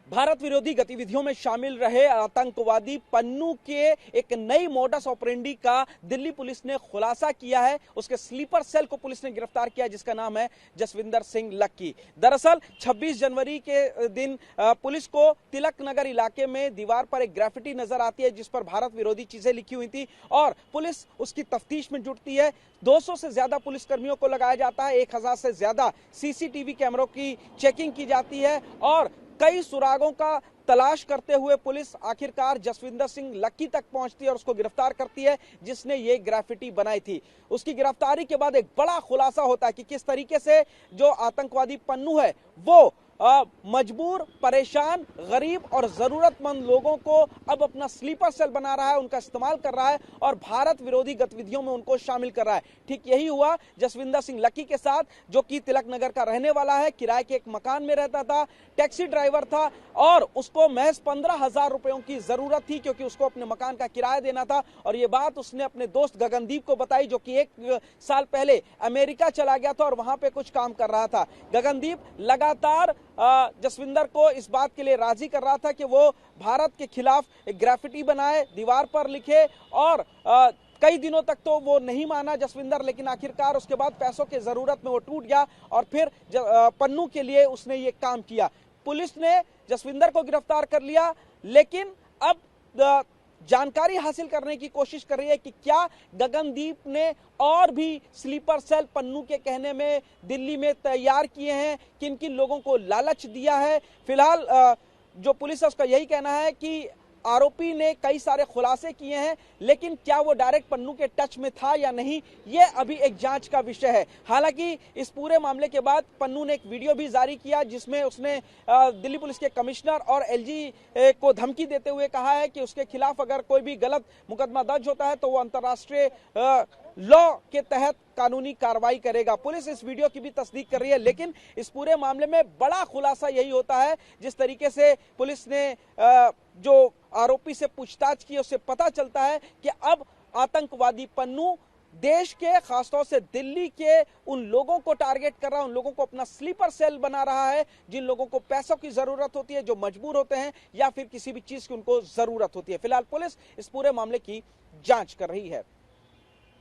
भारत विरोधी गतिविधियों में शामिल रहे आतंकवादी पन्नू के एक नई मोडस ऑपरेंडी का दिल्ली पुलिस ने खुलासा किया है। उसके स्लीपर सेल को पुलिस ने गिरफ्तार किया जिसका नाम है जसविंदर सिंह लक्की। दरअसल 26 जनवरी के दिन पुलिस को तिलक नगर इलाके में दीवार पर एक ग्राफिटी नजर आती है जिस पर भारत विरोधी चीजें लिखी हुई थी और पुलिस उसकी तफ्तीश में जुटती है। 200 से ज्यादा पुलिसकर्मियों को लगाया जाता है, 1000 से ज्यादा सीसीटीवी कैमरों की चेकिंग की जाती है और कई सुरागों का तलाश करते हुए पुलिस आखिरकार जसविंदर सिंह लक्की तक पहुंचती है और उसको गिरफ्तार करती है जिसने ये ग्राफिटी बनाई थी। उसकी गिरफ्तारी के बाद एक बड़ा खुलासा होता है कि किस तरीके से जो आतंकवादी पन्नू है वो मजबूर, परेशान, गरीब और जरूरतमंद लोगों को अब अपना स्लीपर सेल बना रहा है, उनका इस्तेमाल कर रहा है और भारत विरोधी गतिविधियों में उनको शामिल कर रहा है। ठीक यही हुआ जसविंदर सिंह लक्की के साथ, जो कि तिलक नगर का रहने वाला है, किराए के एक मकान में रहता था, टैक्सी ड्राइवर था और उसको महज 15,000 रुपयों की जरूरत थी क्योंकि उसको अपने मकान का किराया देना था। और ये बात उसने अपने दोस्त गगनदीप को बताई जो कि 1 साल पहले अमेरिका चला गया था और वहां पे कुछ काम कर रहा था। गगनदीप लगातार जसविंदर को इस बात के लिए राजी कर रहा था कि वो भारत के खिलाफ एक ग्राफिटी बनाए, दीवार पर लिखे और कई दिनों तक तो वो नहीं माना जसविंदर, लेकिन आखिरकार उसके बाद पैसों की जरूरत में वो टूट गया और फिर पन्नू के लिए उसने ये काम किया। पुलिस ने जसविंदर को गिरफ्तार कर लिया, लेकिन अब जानकारी हासिल करने की कोशिश कर रही है कि क्या गगनदीप ने और भी स्लीपर सेल पन्नू के कहने में दिल्ली में तैयार किए हैं, किन किन लोगों को लालच दिया है। फिलहाल जो पुलिस है उसका यही कहना है कि आरोपी ने कई सारे खुलासे किए हैं, लेकिन क्या वो डायरेक्ट पन्नू के टच में था या नहीं, ये अभी एक जांच का विषय है। हालांकि इस पूरे मामले के बाद पन्नू ने एक वीडियो भी जारी किया जिसमें उसने दिल्ली पुलिस के कमिश्नर और एलजी को धमकी देते हुए कहा है कि उसके खिलाफ अगर कोई भी गलत मुकदमा दर्ज होता है तो वो अंतर्राष्ट्रीय लॉ के तहत कानूनी कार्रवाई करेगा। पुलिस इस वीडियो की भी तस्दीक कर रही है, लेकिन इस पूरे मामले में बड़ा खुलासा यही होता है जिस तरीके से पुलिस ने जो आरोपी से पूछताछ की उससे पता चलता है कि अब आतंकवादी पन्नू देश के, खासतौर से दिल्ली के उन लोगों को टारगेट कर रहा है, उन लोगों को अपना स्लीपर सेल बना रहा है जिन लोगों को पैसों की जरूरत होती है, जो मजबूर होते हैं या फिर किसी भी चीज की उनको जरूरत होती है। फिलहाल पुलिस इस पूरे मामले की जांच कर रही है।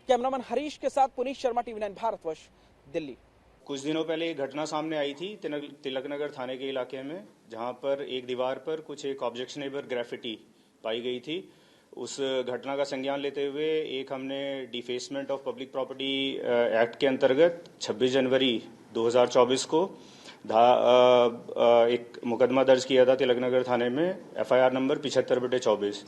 कैमरामैन हरीश के साथ पुनीत शर्मा, टीवी9 भारतवर्ष, दिल्ली। कुछ दिनों पहले एक घटना सामने आई थी तिलक नगर थाने के इलाके में, जहां पर एक दीवार पर कुछ एक ऑब्जेक्शनेबल ग्राफिटी पाई गई थी। उस घटना का संज्ञान लेते हुए एक हमने defacement of public property act के अंतर्गत 26 जनवरी 2024 को एक मुकदमा दर्ज किया था तिलक नगर थाने में, FIR नंबर 75/24।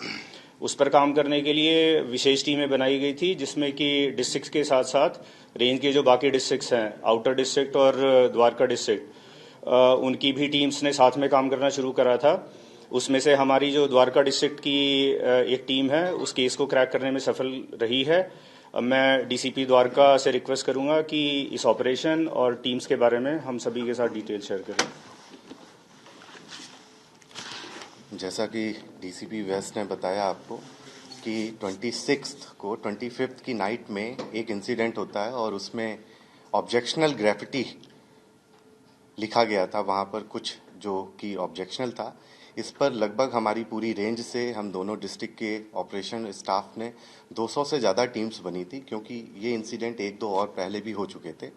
उस पर काम करने के लिए विशेष टीमें बनाई गई थी जिसमें कि डिस्ट्रिक्ट के साथ साथ रेंज के जो बाकी डिस्ट्रिक्ट्स हैं, आउटर डिस्ट्रिक्ट और द्वारका डिस्ट्रिक्ट, उनकी भी टीम्स ने साथ में काम करना शुरू करा था। उसमें से हमारी जो द्वारका डिस्ट्रिक्ट की एक टीम है उस केस को क्रैक करने में सफल रही है। मैं DCP द्वारका से रिक्वेस्ट करूंगा कि इस ऑपरेशन और टीम्स के बारे में हम सभी के साथ डिटेल शेयर करें। जैसा कि DCP वेस्ट ने बताया आपको कि 25 की नाइट में एक इंसिडेंट होता है और उसमें ऑब्जेक्शनल ग्राफिटी लिखा गया था, वहां पर कुछ जो कि ऑब्जेक्शनल था। इस पर लगभग हमारी पूरी रेंज से हम दोनों डिस्ट्रिक्ट के ऑपरेशन स्टाफ ने 200 से ज़्यादा टीम्स बनी थी, क्योंकि ये इंसिडेंट 1-2 और पहले भी हो चुके थे।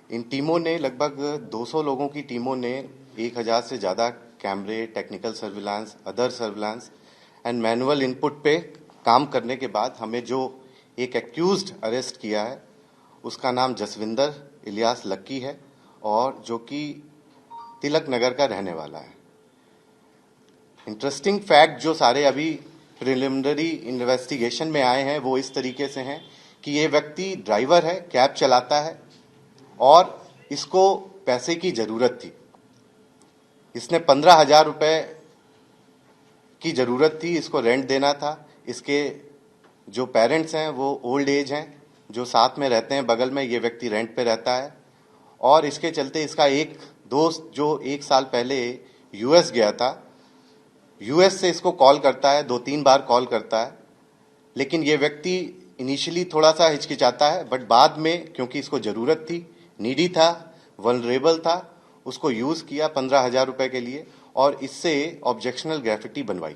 इन टीमों ने लगभग 200 लोगों की टीमों ने 1000 से ज़्यादा कैमरे, technical surveillance, other surveillance and manual input पे काम करने के बाद हमें जो एक एक्यूज्ड अरेस्ट किया है उसका नाम जसविंदर इलियास लक्की है और जो कि तिलक नगर का रहने वाला है। इंटरेस्टिंग फैक्ट जो सारे अभी प्रिलिमिनरी इन्वेस्टिगेशन में आए हैं वो इस तरीके से हैं कि ये व्यक्ति ड्राइवर है, कैब चलाता है और इसको पैसे की जरूरत थी। इसने 15,000 रुपए की जरूरत थी, इसको रेंट देना था। इसके जो पेरेंट्स हैं वो ओल्ड एज हैं, जो साथ में रहते हैं बगल में, ये व्यक्ति रेंट पे रहता है। और इसके चलते इसका एक दोस्त जो 1 साल पहले US गया था, US से इसको कॉल करता है, 2-3 बार कॉल करता है, लेकिन ये व्यक्ति इनिशियली थोड़ा सा हिचकिचाता है, बट बाद में क्योंकि इसको जरूरत थी, नीडी था, वल्नरेबल था, उसको यूज किया 15,000 रुपए के लिए और इससे ऑब्जेक्शनल ग्राफिटी बनवाई।